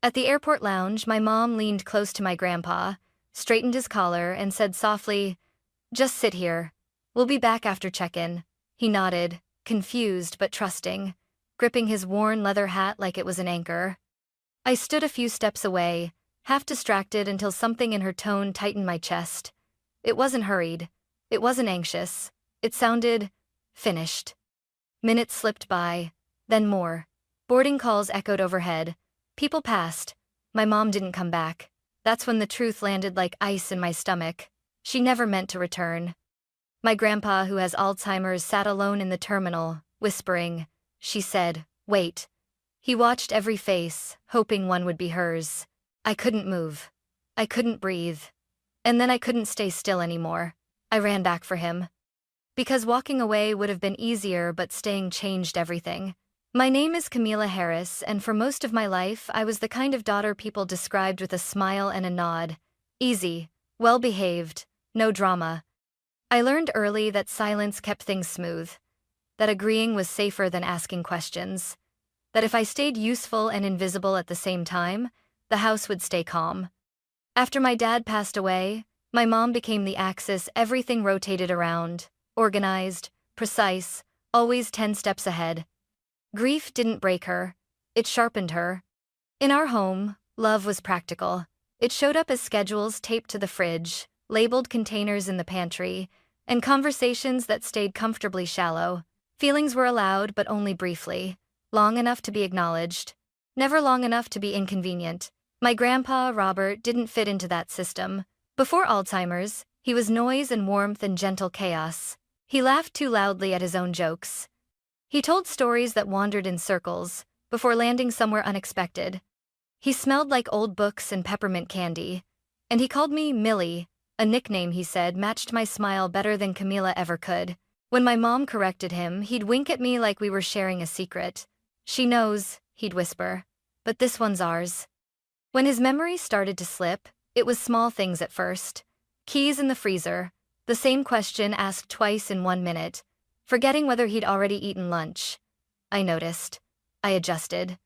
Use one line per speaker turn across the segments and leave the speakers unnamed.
At the airport lounge, my mom leaned close to my grandpa, straightened his collar, and said softly, "Just sit here. We'll be back after check-in." He nodded, confused but trusting, gripping his worn leather hat like it was an anchor. I stood a few steps away, half distracted until something in her tone tightened my chest. It wasn't hurried. It wasn't anxious. It sounded finished. Minutes slipped by, then more. Boarding calls echoed overhead. People passed. My mom didn't come back. That's when the truth landed like ice in my stomach. She never meant to return. My grandpa, who has Alzheimer's, sat alone in the terminal, whispering. She said, "Wait." He watched every face, hoping one would be hers. I couldn't move. I couldn't breathe. And then I couldn't stay still anymore. I ran back for him. Because walking away would have been easier, but staying changed everything. My name is Camila Harris, and for most of my life, I was the kind of daughter people described with a smile and a nod. Easy, well-behaved, no drama. I learned early that silence kept things smooth, that agreeing was safer than asking questions, that if I stayed useful and invisible at the same time, the house would stay calm. After my dad passed away, my mom became the axis everything rotated around, organized, precise, always 10 steps ahead. Grief didn't break her, it sharpened her. In our home, love was practical. It showed up as schedules taped to the fridge, labeled containers in the pantry, and conversations that stayed comfortably shallow. Feelings were allowed, but only briefly, long enough to be acknowledged, never long enough to be inconvenient. My grandpa, Robert, didn't fit into that system. Before Alzheimer's, he was noise and warmth and gentle chaos. He laughed too loudly at his own jokes. He told stories that wandered in circles, before landing somewhere unexpected. He smelled like old books and peppermint candy. And he called me Millie, a nickname he said matched my smile better than Camila ever could. When my mom corrected him, he'd wink at me like we were sharing a secret. "She knows," he'd whisper, "but this one's ours." When his memory started to slip, it was small things at first. Keys in the freezer, the same question asked twice in 1 minute, forgetting whether he'd already eaten lunch. I noticed. I adjusted.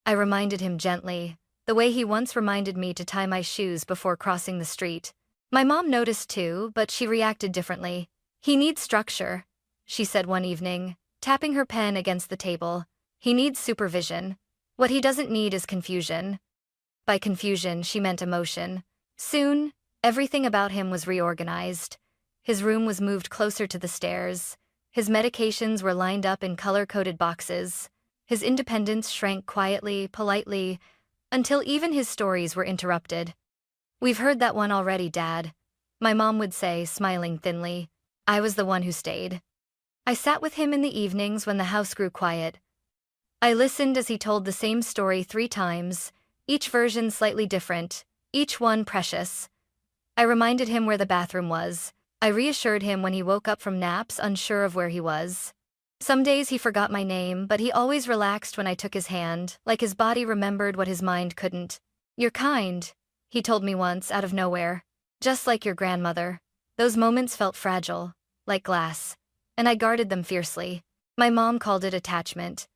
I reminded him gently, the way he once reminded me to tie my shoes before crossing the street. My mom noticed too, but she reacted differently. "He needs structure," she said one evening, tapping her pen against the table. "He needs supervision. What he doesn't need is confusion." By confusion, she meant emotion. Soon, everything about him was reorganized. His room was moved closer to the stairs. His medications were lined up in color-coded boxes. His independence shrank quietly, politely, until even his stories were interrupted. "We've heard that one already, Dad," my mom would say, smiling thinly. I was the one who stayed. I sat with him in the evenings when the house grew quiet. I listened as he told the same story 3 times, each version slightly different, each one precious. I reminded him where the bathroom was. I reassured him when he woke up from naps, unsure of where he was. Some days he forgot my name, but he always relaxed when I took his hand, like his body remembered what his mind couldn't. "You're kind," he told me once out of nowhere. "Just like your grandmother." Those moments felt fragile, like glass, and I guarded them fiercely. My mom called it attachment.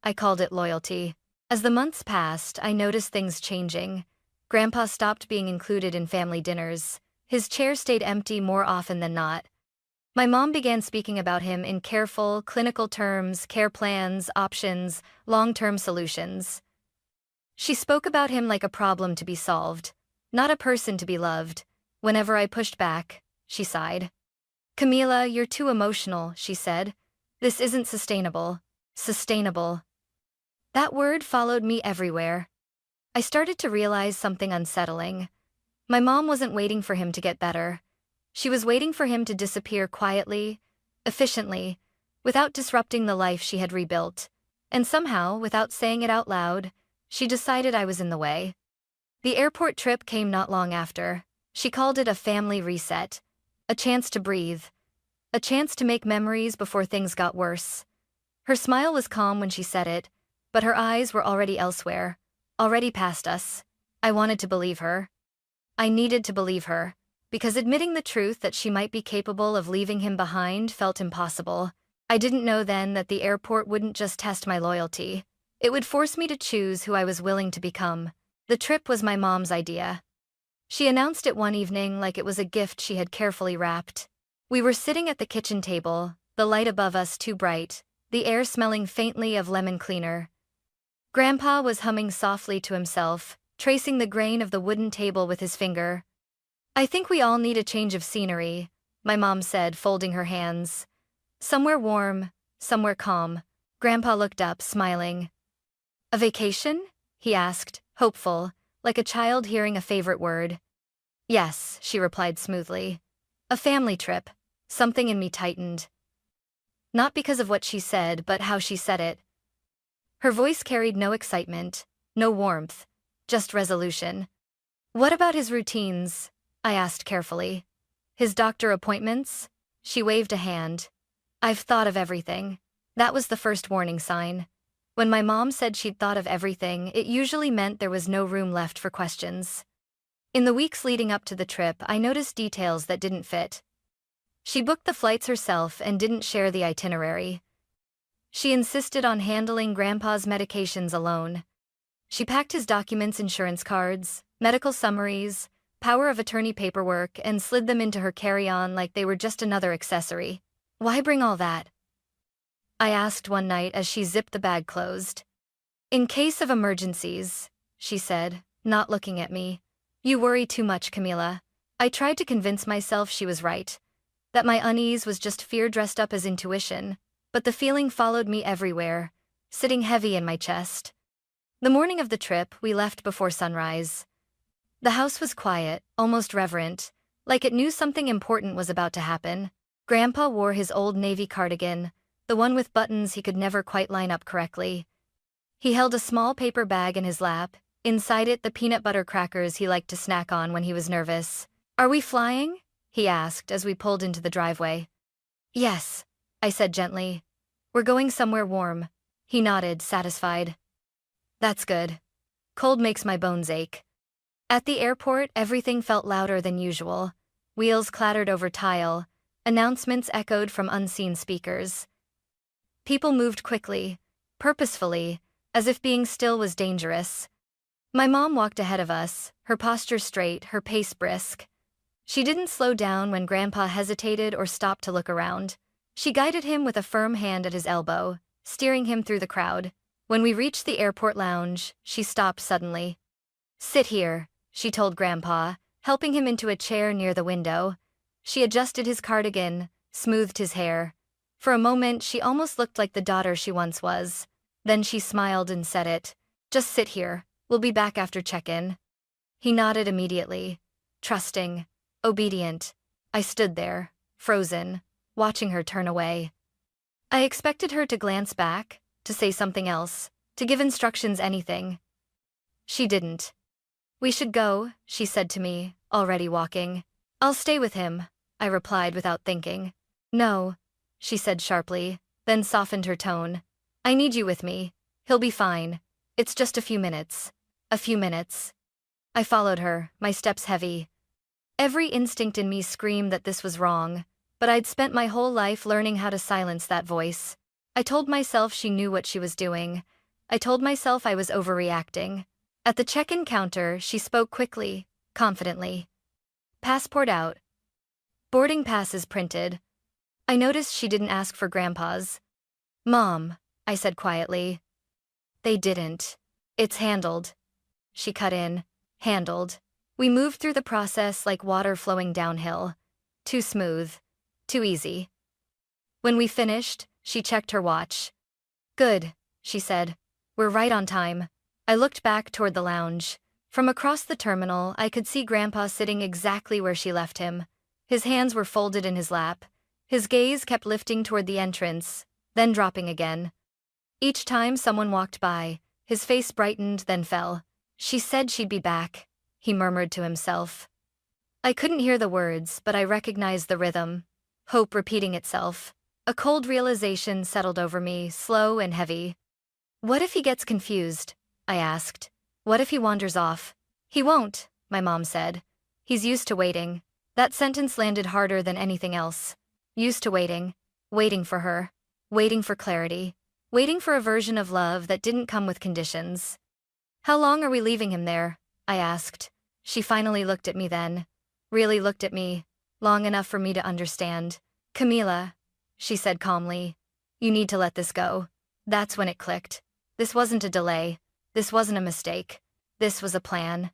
I called it loyalty. As the months passed, I noticed things changing. Grandpa stopped being included in family dinners. His chair stayed empty more often than not. My mom began speaking about him in careful, clinical terms, care plans, options, long-term solutions. She spoke about him like a problem to be solved, not a person to be loved. Whenever I pushed back, she sighed. "Camila, you're too emotional," she said. "This isn't sustainable." Sustainable. That word followed me everywhere. I started to realize something unsettling. My mom wasn't waiting for him to get better. She was waiting for him to disappear quietly, efficiently, without disrupting the life she had rebuilt. And somehow, without saying it out loud, she decided I was in the way. The airport trip came not long after. She called it a family reset, a chance to breathe, a chance to make memories before things got worse. Her smile was calm when she said it, but her eyes were already elsewhere, already past us. I wanted to believe her. I needed to believe her, because admitting the truth that she might be capable of leaving him behind felt impossible. I didn't know then that the airport wouldn't just test my loyalty. It would force me to choose who I was willing to become. The trip was my mom's idea. She announced it one evening like it was a gift she had carefully wrapped. We were sitting at the kitchen table, the light above us too bright, the air smelling faintly of lemon cleaner. Grandpa was humming softly to himself, tracing the grain of the wooden table with his finger. "I think we all need a change of scenery," my mom said, folding her hands. "Somewhere warm, somewhere calm." Grandpa looked up, smiling. "A vacation?" he asked, hopeful, like a child hearing a favorite word. "Yes," she replied smoothly. "A family trip." Something in me tightened. Not because of what she said, but how she said it. Her voice carried no excitement, no warmth, just resolution. "What about his routines?" I asked carefully. "His doctor appointments?" She waved a hand. "I've thought of everything." That was the first warning sign. When my mom said she'd thought of everything, it usually meant there was no room left for questions. In the weeks leading up to the trip, I noticed details that didn't fit. She booked the flights herself and didn't share the itinerary. She insisted on handling Grandpa's medications alone. She packed his documents, insurance cards, medical summaries, power of attorney paperwork, and slid them into her carry-on like they were just another accessory. "Why bring all that?" I asked one night as she zipped the bag closed. "In case of emergencies," she said, not looking at me. "You worry too much, Camila." I tried to convince myself she was right, that my unease was just fear dressed up as intuition, but the feeling followed me everywhere, sitting heavy in my chest. The morning of the trip, we left before sunrise. The house was quiet, almost reverent, like it knew something important was about to happen. Grandpa wore his old navy cardigan, the one with buttons he could never quite line up correctly. He held a small paper bag in his lap, inside it the peanut butter crackers he liked to snack on when he was nervous. "Are we flying?" he asked as we pulled into the driveway. "Yes," I said gently. "We're going somewhere warm." He nodded, satisfied. "That's good. Cold makes my bones ache." At the airport, everything felt louder than usual. Wheels clattered over tile, announcements echoed from unseen speakers. People moved quickly, purposefully, as if being still was dangerous. My mom walked ahead of us, her posture straight, her pace brisk. She didn't slow down when Grandpa hesitated or stopped to look around. She guided him with a firm hand at his elbow, steering him through the crowd. When we reached the airport lounge, she stopped suddenly. "Sit here," she told Grandpa, helping him into a chair near the window. She adjusted his cardigan, smoothed his hair. For a moment, she almost looked like the daughter she once was. Then she smiled and said it. "Just sit here. We'll be back after check-in." He nodded immediately, trusting, obedient. I stood there, frozen, watching her turn away. I expected her to glance back, to say something else, to give instructions, anything. She didn't. "We should go," she said to me, already walking. "I'll stay with him," I replied without thinking. "No," she said sharply, then softened her tone. "I need you with me. He'll be fine. It's just a few minutes." A few minutes. I followed her, my steps heavy. Every instinct in me screamed that this was wrong, but I'd spent my whole life learning how to silence that voice. I told myself she knew what she was doing. I told myself I was overreacting. At the check-in counter, she spoke quickly, confidently. "Passport out. Boarding passes printed." I noticed she didn't ask for Grandpa's. "Mom," I said quietly. "They didn't. It's handled." She cut in. "Handled." We moved through the process like water flowing downhill. Too smooth. Too easy. When we finished, she checked her watch. "Good," she said. "We're right on time." I looked back toward the lounge. From across the terminal, I could see Grandpa sitting exactly where she left him. His hands were folded in his lap. His gaze kept lifting toward the entrance, then dropping again. Each time someone walked by, his face brightened, then fell. "She said she'd be back," he murmured to himself. I couldn't hear the words, but I recognized the rhythm. Hope repeating itself. A cold realization settled over me, slow and heavy. "What if he gets confused?" I asked. "What if he wanders off?" "He won't," my mom said. "He's used to waiting." That sentence landed harder than anything else. Used to waiting. Waiting for her. Waiting for clarity. Waiting for a version of love that didn't come with conditions. How long are we leaving him there? I asked. She finally looked at me then. Really looked at me. Long enough for me to understand. Camila, she said calmly. You need to let this go. That's when it clicked. This wasn't a delay. This wasn't a mistake. This was a plan.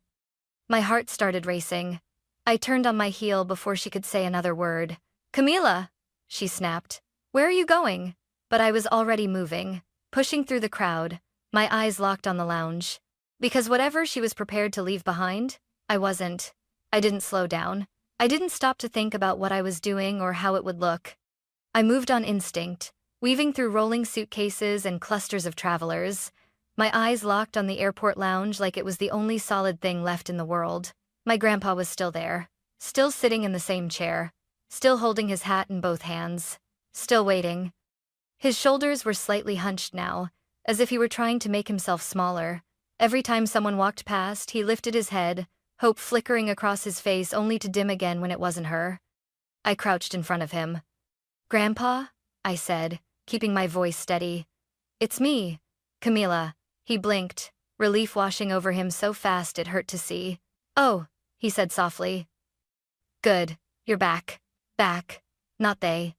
My heart started racing. I turned on my heel before she could say another word. Camila, she snapped. Where are you going? But I was already moving, pushing through the crowd, my eyes locked on the lounge. Because whatever she was prepared to leave behind, I wasn't. I didn't slow down. I didn't stop to think about what I was doing or how it would look. I moved on instinct, weaving through rolling suitcases and clusters of travelers, my eyes locked on the airport lounge like it was the only solid thing left in the world. My grandpa was still there, still sitting in the same chair, still holding his hat in both hands, still waiting. His shoulders were slightly hunched now, as if he were trying to make himself smaller. Every time someone walked past, he lifted his head, hope flickering across his face only to dim again when it wasn't her. I crouched in front of him. Grandpa? I said, keeping my voice steady. It's me, Camila. He blinked, relief washing over him so fast it hurt to see. Oh, he said softly. Good, you're back. Back. Not they.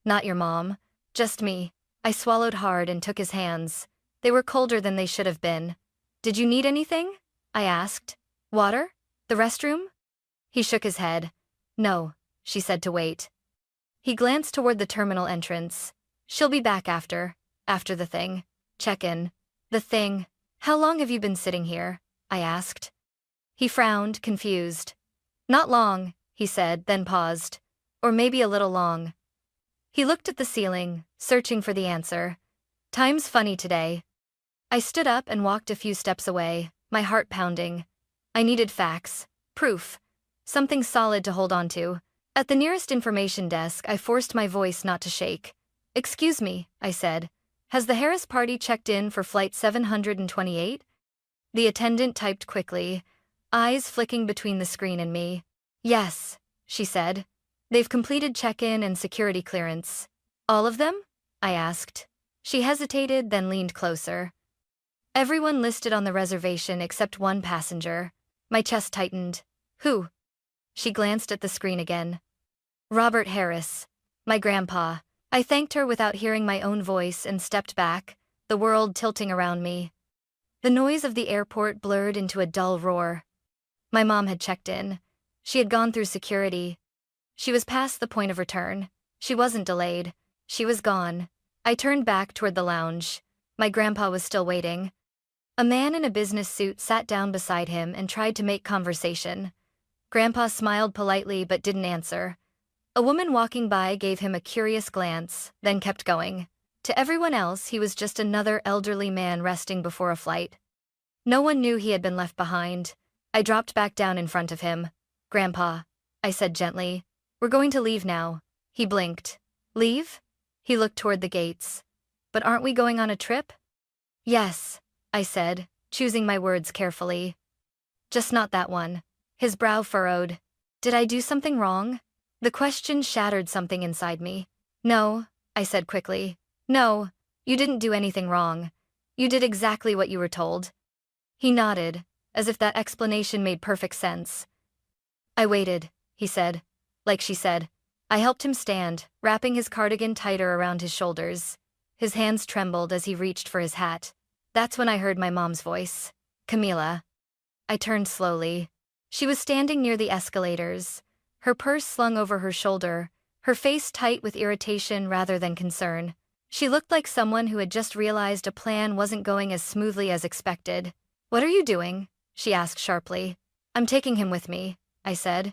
Not your mom. Just me. I swallowed hard and took his hands. They were colder than they should have been. Did you need anything? I asked. Water? The restroom? He shook his head. No, she said to wait. He glanced toward the terminal entrance. She'll be back after the thing. Check in. The thing. How long have you been sitting here? I asked. He frowned, confused. Not long, he said, then paused. Or maybe a little long. He looked at the ceiling, searching for the answer. Time's funny today. I stood up and walked a few steps away, my heart pounding. I needed facts, proof, something solid to hold on to. At the nearest information desk, I forced my voice not to shake. Excuse me, I said. Has the Harris party checked in for flight 728? The attendant typed quickly, eyes flicking between the screen and me. Yes, she said. They've completed check-in and security clearance. All of them? I asked. She hesitated, then leaned closer. Everyone listed on the reservation except one passenger. My chest tightened. Who? She glanced at the screen again. Robert Harris. My grandpa. I thanked her without hearing my own voice and stepped back, the world tilting around me. The noise of the airport blurred into a dull roar. My mom had checked in. She had gone through security. She was past the point of return. She wasn't delayed. She was gone. I turned back toward the lounge. My grandpa was still waiting. A man in a business suit sat down beside him and tried to make conversation. Grandpa smiled politely but didn't answer. A woman walking by gave him a curious glance, then kept going. To everyone else, he was just another elderly man resting before a flight. No one knew he had been left behind. I dropped back down in front of him. Grandpa, I said gently, we're going to leave now. He blinked. Leave? He looked toward the gates. But aren't we going on a trip? Yes, I said, choosing my words carefully. Just not that one. His brow furrowed. Did I do something wrong? The question shattered something inside me. No, I said quickly. No, you didn't do anything wrong. You did exactly what you were told. He nodded, as if that explanation made perfect sense. I waited, he said. Like she said. I helped him stand, wrapping his cardigan tighter around his shoulders. His hands trembled as he reached for his hat. That's when I heard my mom's voice. Camila. I turned slowly. She was standing near the escalators, her purse slung over her shoulder, her face tight with irritation rather than concern. She looked like someone who had just realized a plan wasn't going as smoothly as expected. What are you doing? She asked sharply. I'm taking him with me, I said.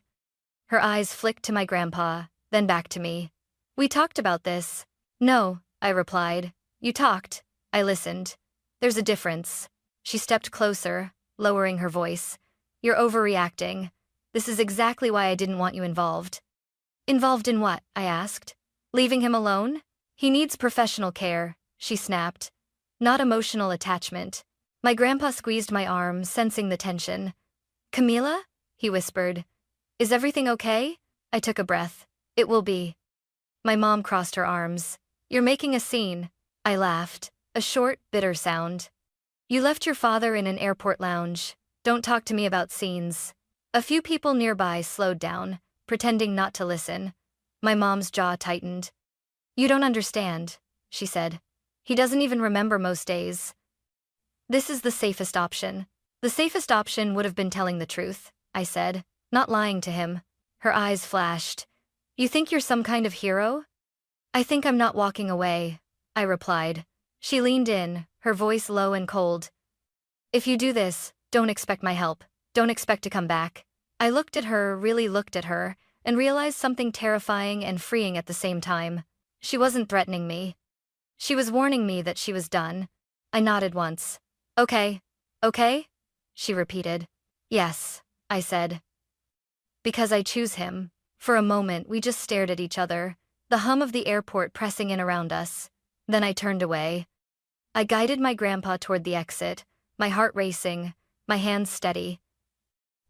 Her eyes flicked to my grandpa, then back to me. We talked about this. No, I replied. You talked. I listened. There's a difference. She stepped closer, lowering her voice. You're overreacting. This is exactly why I didn't want you involved. Involved in what? I asked. Leaving him alone? He needs professional care, she snapped. Not emotional attachment. My grandpa squeezed my arm, sensing the tension. Camila? He whispered. Is everything okay? I took a breath. It will be. My mom crossed her arms. You're making a scene. I laughed. A short, bitter sound. You left your father in an airport lounge. Don't talk to me about scenes. A few people nearby slowed down, pretending not to listen. My mom's jaw tightened. You don't understand, she said. He doesn't even remember most days. This is the safest option. The safest option would have been telling the truth, I said, not lying to him. Her eyes flashed. You think you're some kind of hero? I think I'm not walking away, I replied. She leaned in, her voice low and cold. If you do this, don't expect my help. Don't expect to come back. I looked at her, really looked at her, and realized something terrifying and freeing at the same time. She wasn't threatening me. She was warning me that she was done. I nodded once. Okay. Okay? She repeated. Yes, I said. Because I choose him. For a moment, we just stared at each other, the hum of the airport pressing in around us. Then I turned away. I guided my grandpa toward the exit, my heart racing, my hands steady.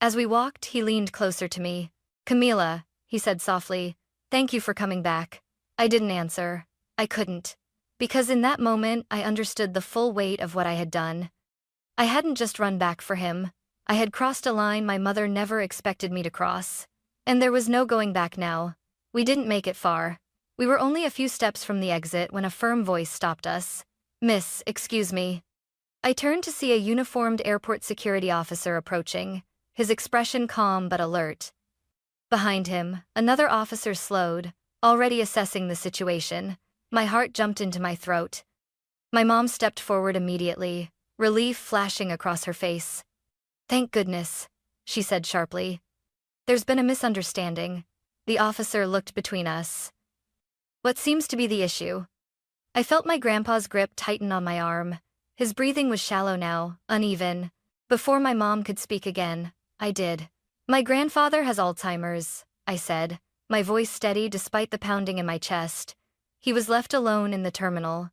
As we walked, he leaned closer to me. Camila, he said softly, thank you for coming back. I didn't answer. I couldn't. Because in that moment, I understood the full weight of what I had done. I hadn't just run back for him. I had crossed a line my mother never expected me to cross. And there was no going back now. We didn't make it far. We were only a few steps from the exit when a firm voice stopped us. Miss, excuse me. I turned to see a uniformed airport security officer approaching, his expression calm but alert. Behind him, another officer slowed, already assessing the situation. My heart jumped into my throat. My mom stepped forward immediately, relief flashing across her face. Thank goodness, she said sharply. There's been a misunderstanding. The officer looked between us. What seems to be the issue? I felt my grandpa's grip tighten on my arm. His breathing was shallow now, uneven. Before my mom could speak again, I did. My grandfather has Alzheimer's, I said, my voice steady despite the pounding in my chest. He was left alone in the terminal.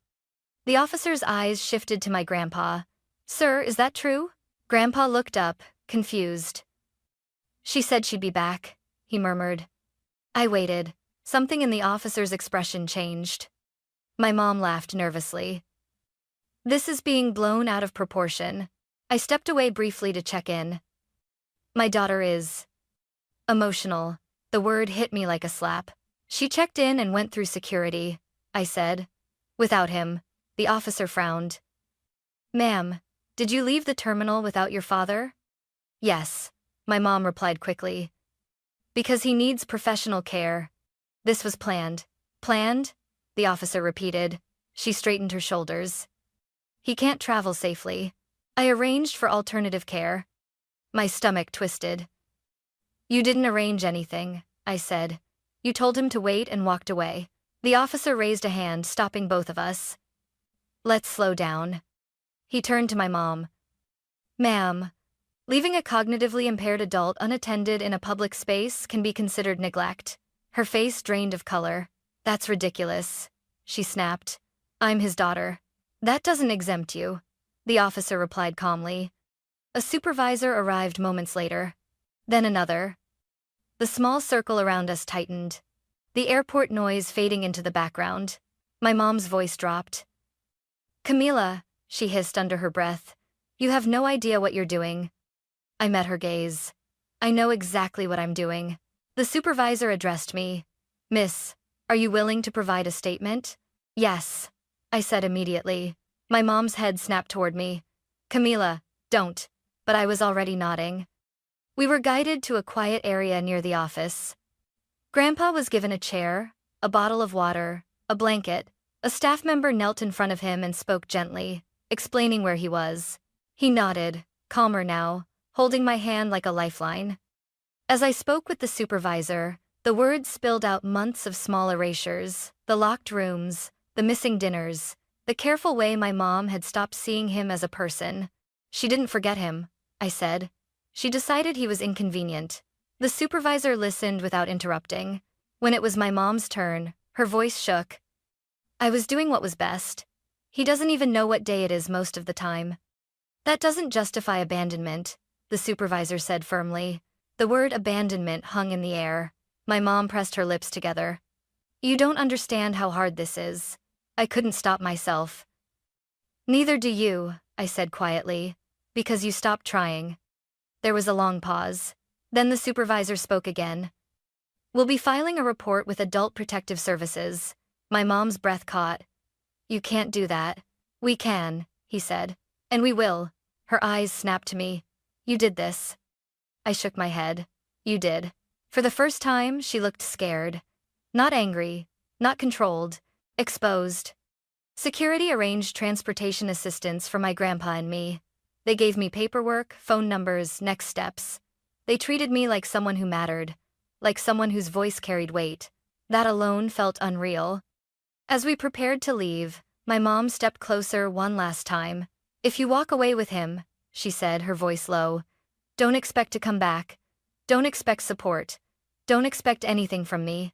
The officer's eyes shifted to my grandpa. Sir, is that true? Grandpa looked up, confused. She said she'd be back, he murmured. I waited. Something in the officer's expression changed. My mom laughed nervously. This is being blown out of proportion. I stepped away briefly to check in. My daughter is emotional. The word hit me like a slap. She checked in and went through security, I said. Without him. The officer frowned. Ma'am, did you leave the terminal without your father? Yes, my mom replied quickly. Because he needs professional care. This was planned. Planned? The officer repeated. She straightened her shoulders. He can't travel safely. I arranged for alternative care. My stomach twisted. You didn't arrange anything, I said. You told him to wait and walked away. The officer raised a hand, stopping both of us. Let's slow down. He turned to my mom. Ma'am, leaving a cognitively impaired adult unattended in a public space can be considered neglect. Her face drained of color. That's ridiculous, she snapped. I'm his daughter. That doesn't exempt you, the officer replied calmly. A supervisor arrived moments later. Then another. The small circle around us tightened. The airport noise fading into the background. My mom's voice dropped. Camila, she hissed under her breath. You have no idea what you're doing. I met her gaze. I know exactly what I'm doing. The supervisor addressed me. Miss, are you willing to provide a statement? Yes, I said immediately. My mom's head snapped toward me. Camila, don't. But I was already nodding. We were guided to a quiet area near the office. Grandpa was given a chair, a bottle of water, a blanket. A staff member knelt in front of him and spoke gently, explaining where he was. He nodded, calmer now, holding my hand like a lifeline. As I spoke with the supervisor, the words spilled out months of small erasures, the locked rooms, the missing dinners, the careful way my mom had stopped seeing him as a person. She didn't forget him, I said. She decided he was inconvenient. The supervisor listened without interrupting. When it was my mom's turn, her voice shook. I was doing what was best. He doesn't even know what day it is most of the time. That doesn't justify abandonment, the supervisor said firmly. The word abandonment hung in the air. My mom pressed her lips together. You don't understand how hard this is. I couldn't stop myself. Neither do you, I said quietly, because you stopped trying. There was a long pause. Then the supervisor spoke again. We'll be filing a report with Adult Protective Services. My mom's breath caught. You can't do that. We can, he said. And we will. Her eyes snapped to me. You did this. I shook my head. You did. For the first time, she looked scared. Not angry, not controlled, exposed. Security arranged transportation assistance for my grandpa and me. They gave me paperwork, phone numbers, next steps. They treated me like someone who mattered, like someone whose voice carried weight. That alone felt unreal. As we prepared to leave, my mom stepped closer one last time. If you walk away with him, she said, her voice low, don't expect to come back. Don't expect support. Don't expect anything from me.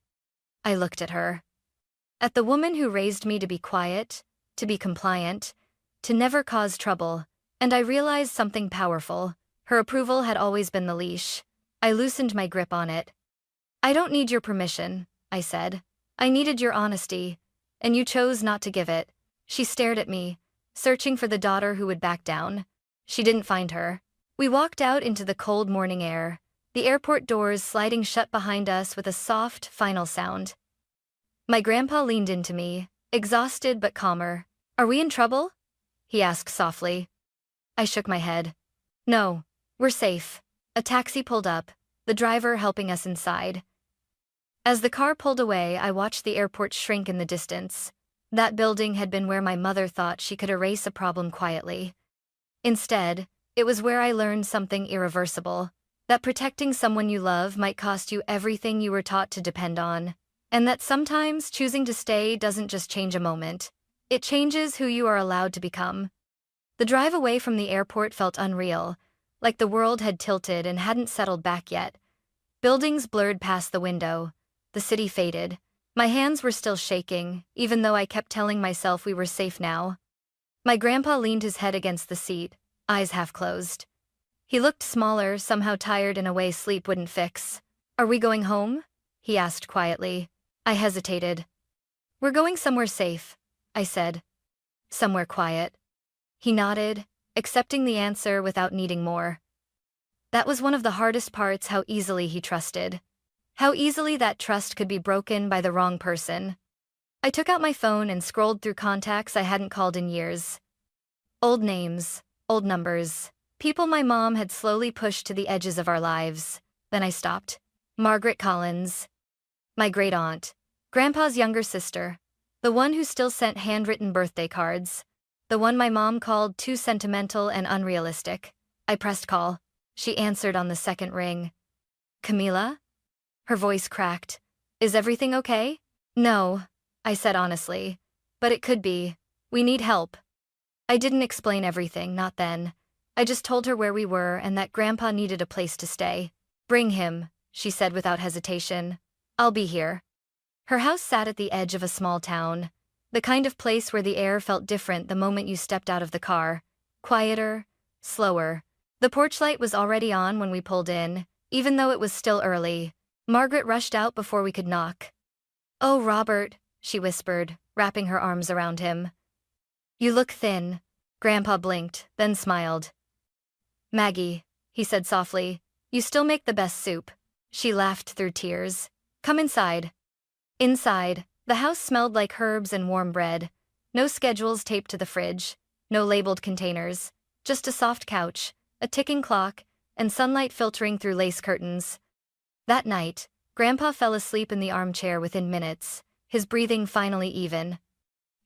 I looked at her. At the woman who raised me to be quiet, to be compliant, to never cause trouble, and I realized something powerful. Her approval had always been the leash. I loosened my grip on it. I don't need your permission, I said. I needed your honesty, and you chose not to give it. She stared at me, searching for the daughter who would back down. She didn't find her. We walked out into the cold morning air, the airport doors sliding shut behind us with a soft, final sound. My grandpa leaned into me, exhausted but calmer. Are we in trouble? He asked softly. I shook my head. No, we're safe. A taxi pulled up, the driver helping us inside. As the car pulled away, I watched the airport shrink in the distance. That building had been where my mother thought she could erase a problem quietly. Instead, it was where I learned something irreversible, that protecting someone you love might cost you everything you were taught to depend on, and that sometimes choosing to stay doesn't just change a moment, it changes who you are allowed to become. The drive away from the airport felt unreal, like the world had tilted and hadn't settled back yet. Buildings blurred past the window. The city faded. My hands were still shaking, even though I kept telling myself we were safe now. My grandpa leaned his head against the seat, eyes half closed. He looked smaller, somehow tired in a way sleep wouldn't fix. Are we going home? He asked quietly. I hesitated. We're going somewhere safe, I said. Somewhere quiet. He nodded, accepting the answer without needing more. That was one of the hardest parts, how easily he trusted. How easily that trust could be broken by the wrong person. I took out my phone and scrolled through contacts I hadn't called in years. Old names, old numbers, people my mom had slowly pushed to the edges of our lives. Then I stopped. Margaret Collins. My great-aunt. Grandpa's younger sister. The one who still sent handwritten birthday cards. The one my mom called too sentimental and unrealistic. I pressed call. She answered on the second ring. Camila? Her voice cracked. Is everything okay? No, I said honestly. But it could be. We need help. I didn't explain everything, not then. I just told her where we were and that Grandpa needed a place to stay. Bring him, she said without hesitation. I'll be here. Her house sat at the edge of a small town. The kind of place where the air felt different the moment you stepped out of the car. Quieter, slower. The porch light was already on when we pulled in, even though it was still early. Margaret rushed out before we could knock. Oh, Robert, she whispered, wrapping her arms around him. You look thin. Grandpa blinked, then smiled. Maggie, he said softly, you still make the best soup. She laughed through tears. Come inside. Inside, the house smelled like herbs and warm bread. No schedules taped to the fridge, no labeled containers, just a soft couch, a ticking clock, and sunlight filtering through lace curtains. That night, Grandpa fell asleep in the armchair within minutes, his breathing finally even.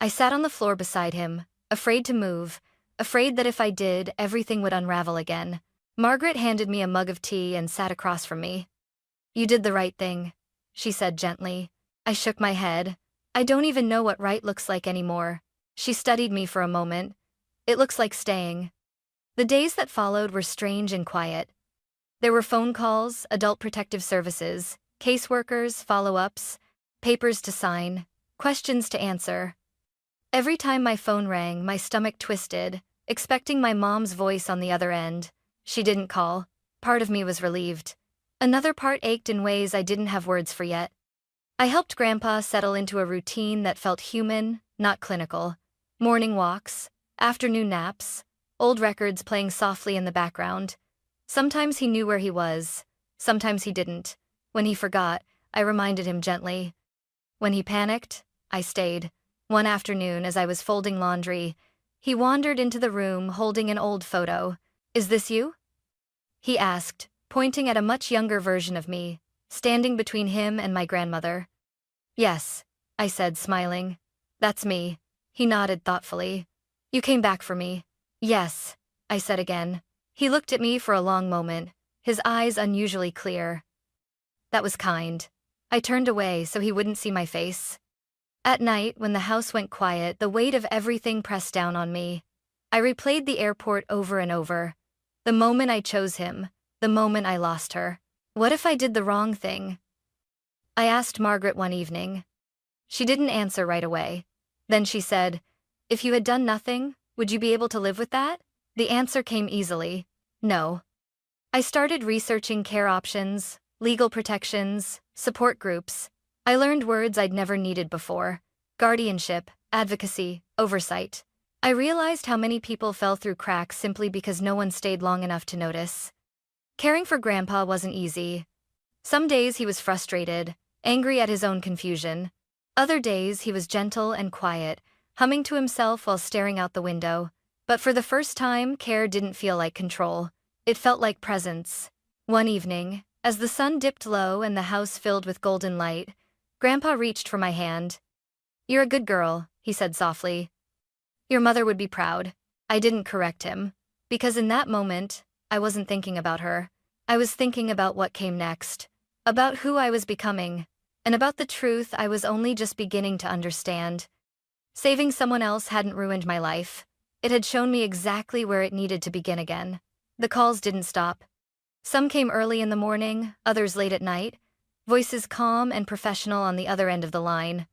I sat on the floor beside him, afraid to move, afraid that if I did, everything would unravel again. Margaret handed me a mug of tea and sat across from me. You did the right thing, she said gently. I shook my head. I don't even know what right looks like anymore. She studied me for a moment. It looks like staying. The days that followed were strange and quiet. There were phone calls, Adult Protective Services, caseworkers, follow-ups, papers to sign, questions to answer. Every time my phone rang, my stomach twisted, expecting my mom's voice on the other end. She didn't call. Part of me was relieved. Another part ached in ways I didn't have words for yet. I helped Grandpa settle into a routine that felt human, not clinical. Morning walks, Afternoon naps, old records playing softly in the background. Sometimes he knew where he was, sometimes he didn't. When he forgot, I reminded him gently. When he panicked, I stayed. One afternoon, as I was folding laundry, he wandered into the room holding an old photo. "Is this you?" he asked, pointing at a much younger version of me, standing between him and my grandmother. "Yes," I said, smiling. "That's me." He nodded thoughtfully. "You came back for me." "Yes," I said again. He looked at me for a long moment, his eyes unusually clear. "That was kind." I turned away so he wouldn't see my face. At night, when the house went quiet, the weight of everything pressed down on me. I replayed the airport over and over. The moment I chose him, the moment I lost her. What if I did the wrong thing? I asked Margaret one evening. She didn't answer right away. Then she said, "If you had done nothing, would you be able to live with that?" The answer came easily. No. I started researching care options, legal protections, support groups. I learned words I'd never needed before: guardianship, advocacy, oversight. I realized how many people fell through cracks simply because no one stayed long enough to notice. Caring for Grandpa wasn't easy. Some days he was frustrated, angry at his own confusion. Other days he was gentle and quiet, humming to himself while staring out the window. But for the first time, care didn't feel like control. It felt like presence. One evening, as the sun dipped low and the house filled with golden light, Grandpa reached for my hand. "You're a good girl," he said softly. "Your mother would be proud." I didn't correct him, because in that moment, I wasn't thinking about her. I was thinking about what came next, about who I was becoming, and about the truth I was only just beginning to understand. Saving someone else hadn't ruined my life. It had shown me exactly where it needed to begin again. The calls didn't stop. Some came early in the morning, others late at night, voices calm and professional on the other end of the line.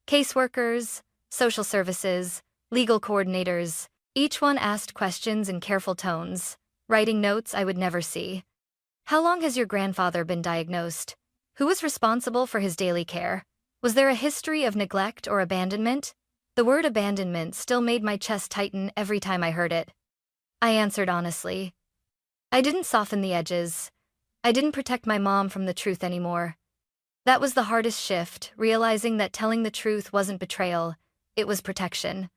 Caseworkers, social services, legal coordinators, each one asked questions in careful tones, writing notes I would never see. "How long has your grandfather been diagnosed? Who was responsible for his daily care? Was there a history of neglect or abandonment?" The word abandonment still made my chest tighten every time I heard it. I answered honestly. I didn't soften the edges. I didn't protect my mom from the truth anymore. That was the hardest shift, realizing that telling the truth wasn't betrayal, it was protection.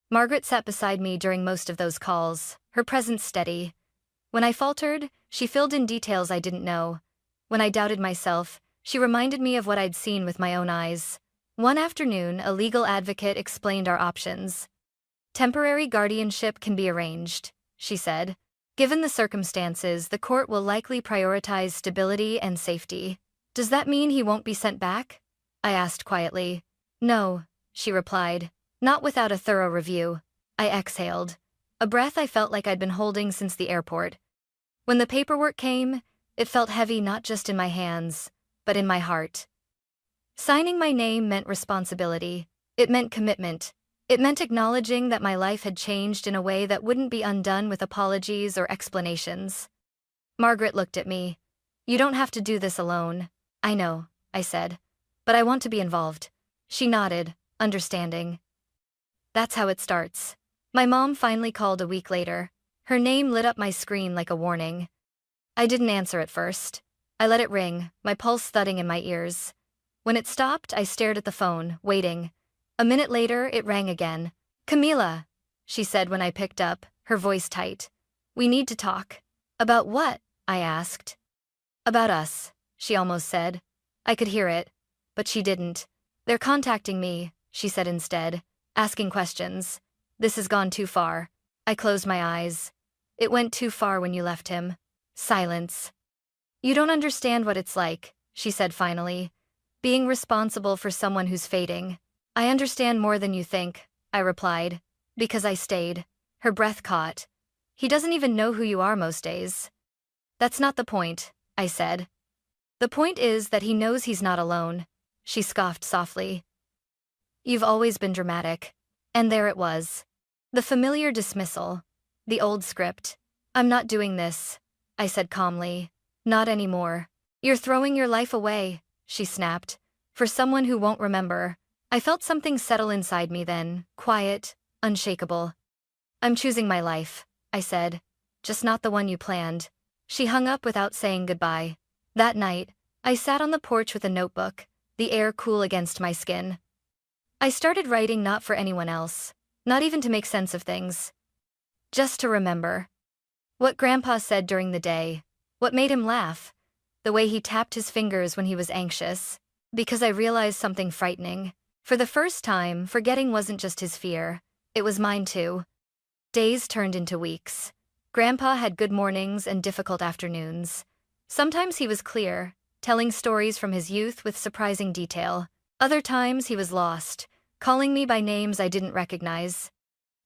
Margaret sat beside me during most of those calls, her presence steady. When I faltered, she filled in details I didn't know. When I doubted myself, she reminded me of what I'd seen with my own eyes. One afternoon, a legal advocate explained our options. "Temporary guardianship can be arranged," she said. "Given the circumstances, the court will likely prioritize stability and safety." "Does that mean he won't be sent back?" I asked quietly. "No," she replied. "Not without a thorough review." I exhaled, a breath I felt like I'd been holding since the airport. When the paperwork came, it felt heavy not just in my hands, but in my heart. Signing my name meant responsibility. It meant commitment. It meant acknowledging that my life had changed in a way that wouldn't be undone with apologies or explanations. Margaret looked at me. "You don't have to do this alone." "I know," I said. "But I want to be involved." She nodded, understanding. That's how it starts. My mom finally called a week later. Her name lit up my screen like a warning. I didn't answer at first. I let it ring, my pulse thudding in my ears. When it stopped, I stared at the phone, waiting. A minute later, it rang again. "Camila," she said when I picked up, her voice tight. "We need to talk." "About what?" I asked. "About us," she almost said. I could hear it, but she didn't. "They're contacting me," she said instead, asking questions. "This has gone too far." I closed my eyes. "It went too far when you left him." Silence. "You don't understand what it's like," she said finally. "Being responsible for someone who's fading." "I understand more than you think," I replied, because I stayed. Her breath caught. "He doesn't even know who you are most days." "That's not the point," I said. "The point is that he knows he's not alone." She scoffed softly. "You've always been dramatic." And there it was. The familiar dismissal. The old script. "I'm not doing this," I said calmly. "Not anymore." "You're throwing your life away," she snapped. "For someone who won't remember." I felt something settle inside me then, quiet, unshakable. I'm choosing my life, I said. Just not the one you planned. She hung up without saying goodbye. That night, I sat on the porch with a notebook, the air cool against my skin. I started writing not for anyone else, not even to make sense of things. Just to remember. What Grandpa said during the day, what made him laugh, the way he tapped his fingers when he was anxious. Because I realized something frightening. For the first time, forgetting wasn't just his fear, it was mine too. Days turned into weeks. Grandpa had good mornings and difficult afternoons. Sometimes he was clear, telling stories from his youth with surprising detail. Other times he was lost, calling me by names I didn't recognize.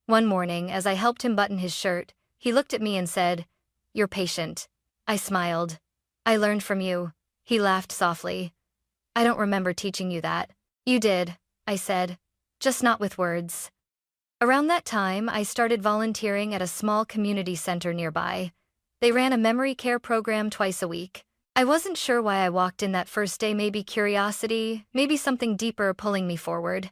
One morning, as I helped him button his shirt, he looked at me and said, "You're patient." I smiled. "I learned from you." He laughed softly. "I don't remember teaching you that." "You did," I said, "just not with words." Around that time, I started volunteering at a small community center nearby. They ran a memory care program twice a week. I wasn't sure why I walked in that first day, maybe curiosity, maybe something deeper pulling me forward.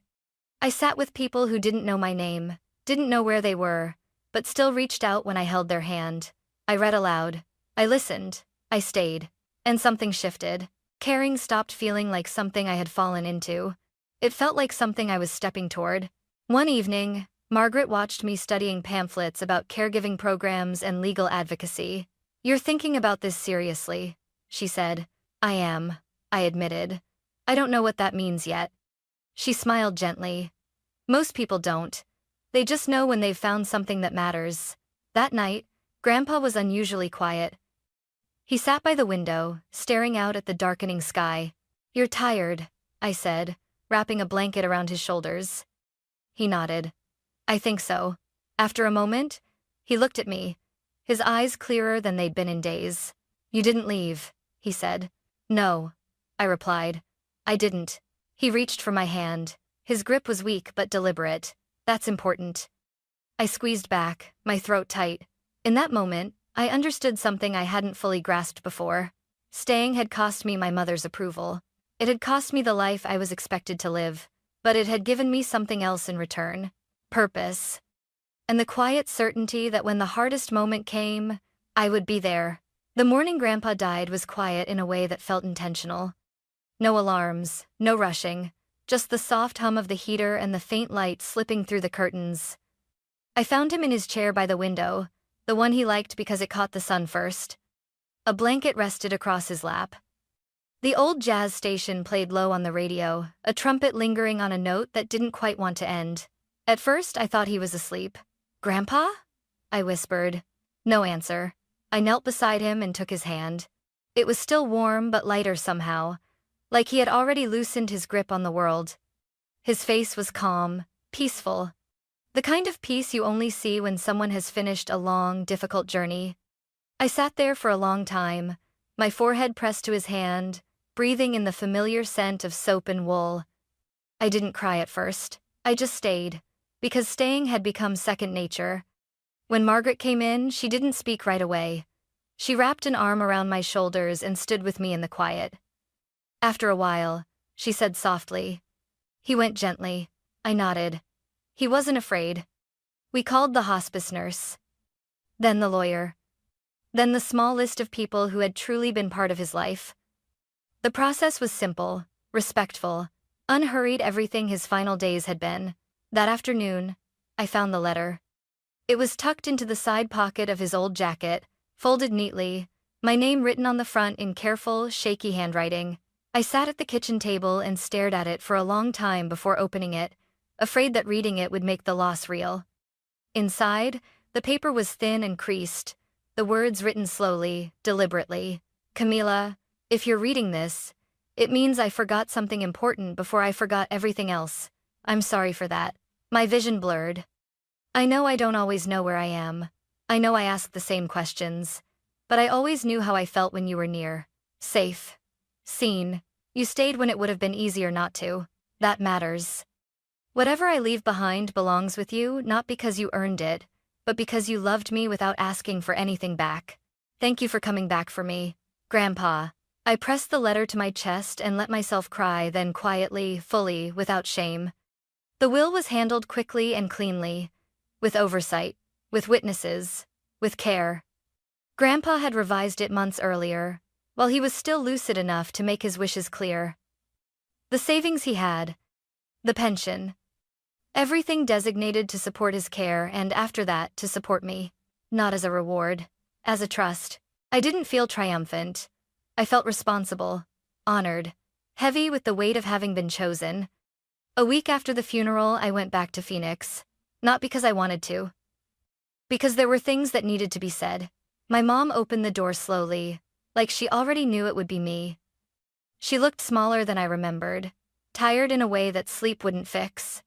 I sat with people who didn't know my name, didn't know where they were, but still reached out when I held their hand. I read aloud. I listened. I stayed. And something shifted. Caring stopped feeling like something I had fallen into. It felt like something I was stepping toward. One evening, Margaret watched me studying pamphlets about caregiving programs and legal advocacy. "You're thinking about this seriously," she said. "I am," I admitted. "I don't know what that means yet." She smiled gently. "Most people don't. They just know when they've found something that matters." That night, Grandpa was unusually quiet. He sat by the window, staring out at the darkening sky. "You're tired," I said, wrapping a blanket around his shoulders. He nodded. "I think so." After a moment, he looked at me, his eyes clearer than they'd been in days. "You didn't leave," he said. "No," I replied. "I didn't." He reached for my hand. His grip was weak but deliberate. "That's important." I squeezed back, my throat tight. In that moment, I understood something I hadn't fully grasped before. Staying had cost me my mother's approval. It had cost me the life I was expected to live, but it had given me something else in return. Purpose. And the quiet certainty that when the hardest moment came, I would be there. The morning Grandpa died was quiet in a way that felt intentional. No alarms, no rushing, just the soft hum of the heater and the faint light slipping through the curtains. I found him in his chair by the window, the one he liked because it caught the sun first. A blanket rested across his lap. The old jazz station played low on the radio, a trumpet lingering on a note that didn't quite want to end. At first, I thought he was asleep. "Grandpa?" I whispered. No answer. I knelt beside him and took his hand. It was still warm but lighter somehow, like he had already loosened his grip on the world. His face was calm, peaceful. The kind of peace you only see when someone has finished a long, difficult journey. I sat there for a long time, my forehead pressed to his hand, breathing in the familiar scent of soap and wool. I didn't cry at first. I just stayed, because staying had become second nature. When Margaret came in, she didn't speak right away. She wrapped an arm around my shoulders and stood with me in the quiet. After a while, she said softly, "He went gently." I nodded. He wasn't afraid. We called the hospice nurse. Then the lawyer. Then the small list of people who had truly been part of his life. The process was simple, respectful, unhurried, everything his final days had been. That afternoon, I found the letter. It was tucked into the side pocket of his old jacket, folded neatly, my name written on the front in careful, shaky handwriting. I sat at the kitchen table and stared at it for a long time before opening it, afraid that reading it would make the loss real. Inside, the paper was thin and creased, the words written slowly, deliberately. "Camila, if you're reading this, it means I forgot something important before I forgot everything else. I'm sorry for that." My vision blurred. I know I don't always know where I am. I know I ask the same questions. But I always knew how I felt when you were near. Safe. Seen. You stayed when it would have been easier not to. That matters. Whatever I leave behind belongs with you, not because you earned it, but because you loved me without asking for anything back. Thank you for coming back for me, Grandpa. I pressed the letter to my chest and let myself cry, then quietly, fully, without shame. The will was handled quickly and cleanly, with oversight. with witnesses, with care. Grandpa had revised it months earlier, while he was still lucid enough to make his wishes clear. The savings he had, the pension, everything designated to support his care and after that to support me. Not as a reward, as a trust. I didn't feel triumphant. I felt responsible, honored, heavy with the weight of having been chosen. A week after the funeral, I went back to Phoenix. Not because I wanted to. Because there were things that needed to be said. My mom opened the door slowly, like she already knew it would be me. She looked smaller than I remembered, tired in a way that sleep wouldn't fix.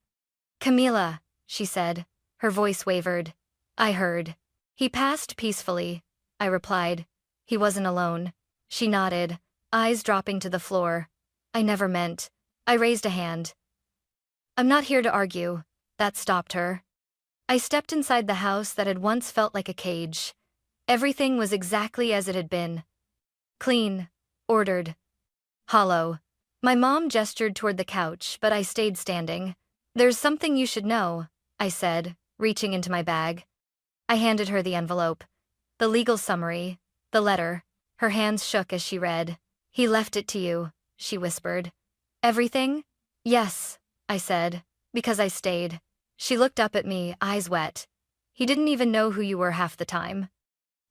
"Camila," she said. Her voice wavered. I heard. "He passed peacefully," I replied. "He wasn't alone." She nodded, eyes dropping to the floor. "I never meant." I raised a hand. "I'm not here to argue." That stopped her. I stepped inside the house that had once felt like a cage. Everything was exactly as it had been. Clean, ordered, hollow. My mom gestured toward the couch, but I stayed standing. "There's something you should know," I said, reaching into my bag. I handed her the envelope. The legal summary, the letter. Her hands shook as she read. "He left it to you," she whispered. "Everything?" "Yes," I said, because I stayed. She looked up at me, eyes wet. "He didn't even know who you were half the time."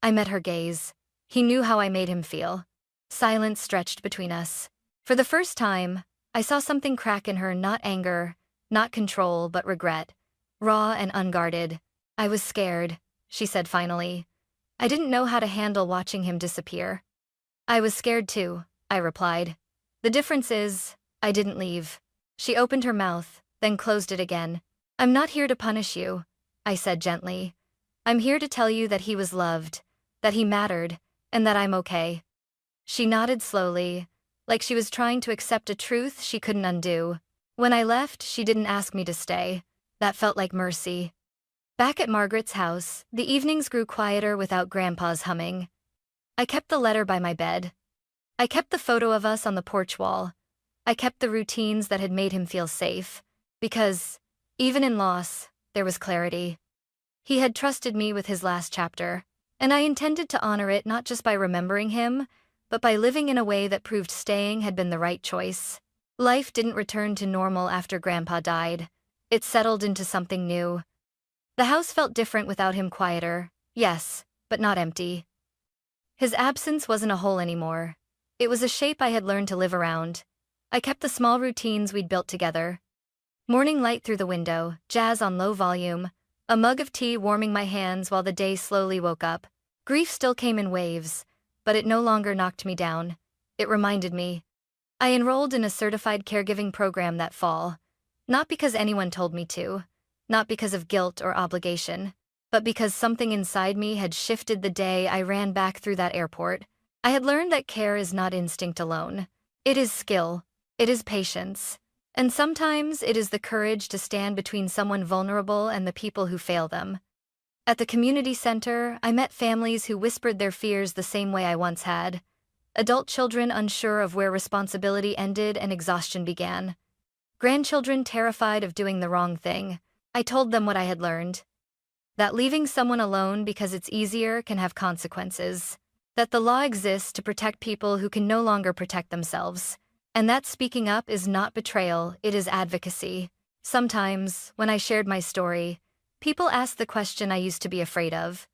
I met her gaze. He knew how I made him feel. Silence stretched between us. For the first time, I saw something crack in her, not anger, not control, but regret. Raw and unguarded. "I was scared," she said finally. "I didn't know how to handle watching him disappear." "I was scared too," I replied. "The difference is, I didn't leave." She opened her mouth, then closed it again. "I'm not here to punish you," I said gently. "I'm here to tell you that he was loved, that he mattered, and that I'm okay." She nodded slowly, like she was trying to accept a truth she couldn't undo. When I left, she didn't ask me to stay. That felt like mercy. Back at Margaret's house, the evenings grew quieter without Grandpa's humming. I kept the letter by my bed. I kept the photo of us on the porch wall. I kept the routines that had made him feel safe. Because, even in loss, there was clarity. He had trusted me with his last chapter, and I intended to honor it not just by remembering him, but by living in a way that proved staying had been the right choice. Life didn't return to normal after Grandpa died. It settled into something new. The house felt different without him, quieter, yes, but not empty. His absence wasn't a hole anymore. It was a shape I had learned to live around. I kept the small routines we'd built together. Morning light through the window, jazz on low volume, a mug of tea warming my hands while the day slowly woke up. Grief still came in waves, but it no longer knocked me down. It reminded me. I enrolled in a certified caregiving program that fall, not because anyone told me to, not because of guilt or obligation, but because something inside me had shifted the day I ran back through that airport. I had learned that care is not instinct alone. It is skill. It is patience. And sometimes it is the courage to stand between someone vulnerable and the people who fail them. At the community center, I met families who whispered their fears the same way I once had. Adult children unsure of where responsibility ended and exhaustion began. Grandchildren terrified of doing the wrong thing. I told them what I had learned. That leaving someone alone because it's easier can have consequences. That the law exists to protect people who can no longer protect themselves. And that speaking up is not betrayal, it is advocacy. Sometimes, when I shared my story, people asked the question I used to be afraid of.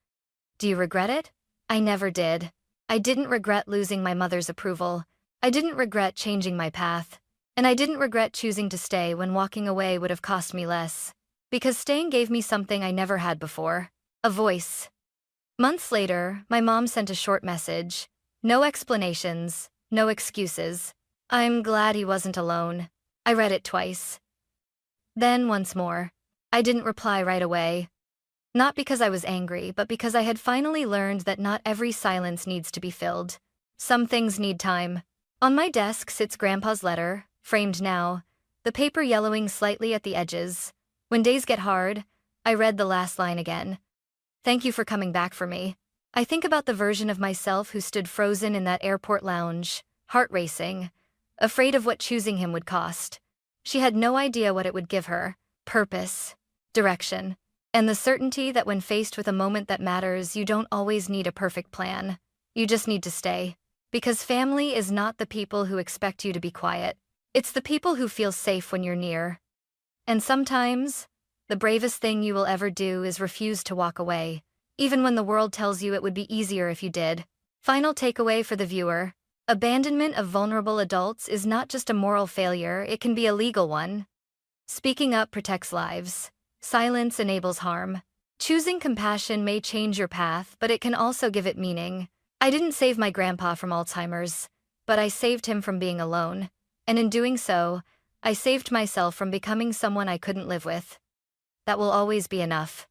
"Do you regret it?" I never did. I didn't regret losing my mother's approval. I didn't regret changing my path. And I didn't regret choosing to stay when walking away would have cost me less. Because staying gave me something I never had before. A voice. Months later, my mom sent a short message. No explanations, no excuses. "I'm glad he wasn't alone." I read it twice. Then once more. I didn't reply right away. Not because I was angry, but because I had finally learned that not every silence needs to be filled. Some things need time. On my desk sits Grandpa's letter, framed now, the paper yellowing slightly at the edges. When days get hard, I read the last line again. "Thank you for coming back for me." I think about the version of myself who stood frozen in that airport lounge, heart racing, afraid of what choosing him would cost. She had no idea what it would give her. Purpose. Direction. And the certainty that when faced with a moment that matters, you don't always need a perfect plan. You just need to stay. Because family is not the people who expect you to be quiet. It's the people who feel safe when you're near. And sometimes, the bravest thing you will ever do is refuse to walk away, even when the world tells you it would be easier if you did. Final takeaway for the viewer: abandonment of vulnerable adults is not just a moral failure, it can be a legal one. Speaking up protects lives. Silence enables harm. Choosing compassion may change your path, but it can also give it meaning. I didn't save my grandpa from Alzheimer's, but I saved him from being alone. And in doing so, I saved myself from becoming someone I couldn't live with. That will always be enough.